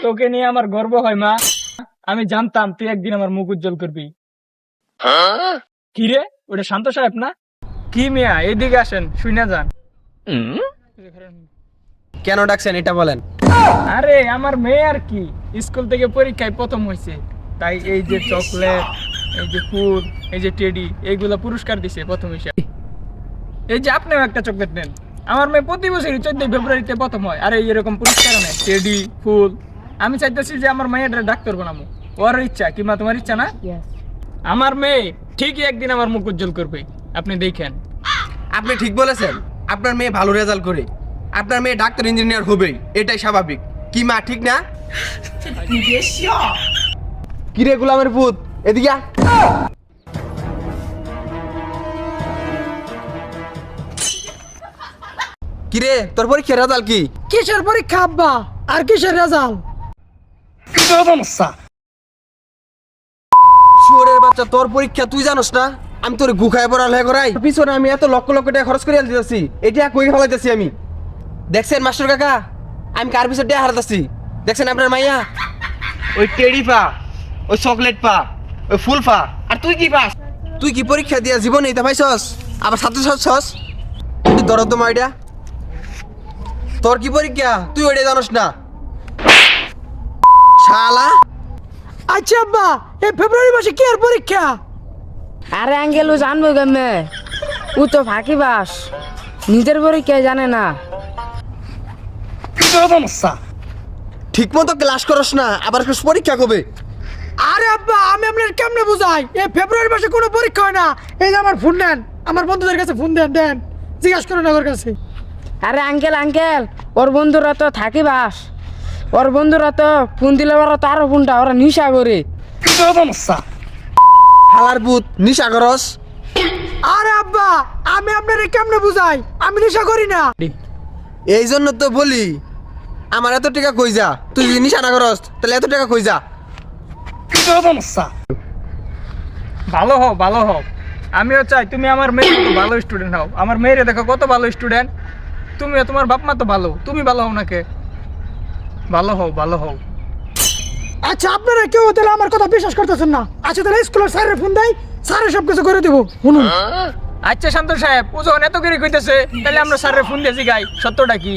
তোকে নিয়ে আমার গর্ব হয় মা। আমি জানতাম তুই একদিন আমার মুখ উজ্জ্বল করবি। কি রে, ওটা শান্ত সাহেব না? কি মিয়া, এদিকে আসেন, শুনে যান। কেন ডাকছেন এটা বলেন। আরে আমার মেয়ে আর কি, স্কুল থেকে পরীক্ষায় প্রথম হয়েছে, তাই এই যে চকলেট, এই যে ফুল, এই যে টেডি, এইগুলা পুরস্কার দিছে প্রথম হিসাবে। এই যে আপনিও একটা চকলেট নেন। আমার মেয়ে প্রতি বছরই 14 ফেব্রুয়ারিতে প্রথম হয়, আর এরকম পুরস্কার নেয়, টেডি, ফুল। আমি চাইতেছি যে আমার মেয়েটা ডাক্তার বানাবো। ওর ইচ্ছা কি মা, তোমার ইচ্ছা না? আমার মেয়ে ঠিকই একদিন আমার মুখ উজ্জ্বল করবে, আপনি দেখেন। আপনি ঠিক বলেছেন, আপনার মেয়ে ভালো রেজাল্ট করে আপনার মেয়ে ডাক্তার ইঞ্জিনিয়ার হবেই, এটাই স্বাভাবিক। কি মা ঠিক না? কি রে গোলামের পুত, এদিকে আয়। কি রে তোর পরীক্ষার রেজাল্ট কি? কিসের পরীক্ষা আব্বা, আর কিসের রেজাল্ট? শুয়োরের বাচ্চা, তোর পরীক্ষা তুই জানোস না? আমি তোর গুখায় পড়ালেখা করাই, পিছনে আমি এত লক্ষ লক্ষ টাকা খরচ করে দিতেছি, এটা কই ফেলাইতেছি আমি। দেখছেন মাস্টার কাকা, আমি কার পিছনে টাকা হারাতেছি? দেখছেন আপনার মাইয়া ওই টেডি পা, ওই চকলেট পা, ওই ফুল পা, আর তুই কি পাস? তুই কি পরীক্ষা দিয়া জীবনে এটা পাইছস? আবার ছাত্র ছাত্রছস? তুই ধরো তো মাইডা, তোর কি পরীক্ষা তুই ওইটা জানোস না শালা। আচ্ছা আব্বা, এই ফেব্রুয়ারি মাসে কি আর পরীক্ষা? আরে আঙ্কেল ও জানবো কেমনে? ও তো ফাঁকিবাস, নিজের পরীক্ষা জানে না। ঠিক মতো ক্লাস করস না, আবার পরীক্ষা কবে? আরে আব্বা, আমি আপনার কেমনে বুঝাই? এই ফেব্রুয়ারি মাসে কোনো পরীক্ষা হয় না। এই যে আমার ফোন দেন, আমার বন্ধুদের কাছে ফোন দেন, দেন জিজ্ঞাসা করেন ওর কাছে। আরে আঙ্কেল ওর বন্ধুরা তো থাকিবাস, ওর বন্ধুরা তো ফোন দিলে ওরা তো আরো ফোনটা ওরা নিশা করে। হালার ভূত নিশা করস? আরে আব্বা, আমি আপনার কেমনে বুঝাই? আমি নেশা করি না। এই জন্য তো বলি আমার এত টাকা কই যা, তুই যদি নিশা না করস তাহলে এত টাকা কই যা। ভালো হও, ভালো হও। আমিও চাই তুমি আমার মেয়ের মতো ভালো স্টুডেন্ট হও। আমার মেয়েরে দেখো কত ভালো স্টুডেন্ট। তুমিও, তোমার বাপ মা তো ভালো, তুমি ভালো হও নাকি? ভালো হও, ভালো হও। আচ্ছা, আপনারা কেউ তাহলে আমার কথা বিশ্বাস করতেছেন না? আচ্ছা তাহলে স্কুলের স্যারের ফোন দেয়, স্যারে সব কিছু করে দেবো, শুনুন। আচ্ছা শান্ত সাহেব, ও যখন এত করে কইতেছে, তাহলে আমরা স্যারের ফোন দিয়েছি গাই, সত্যটা কি?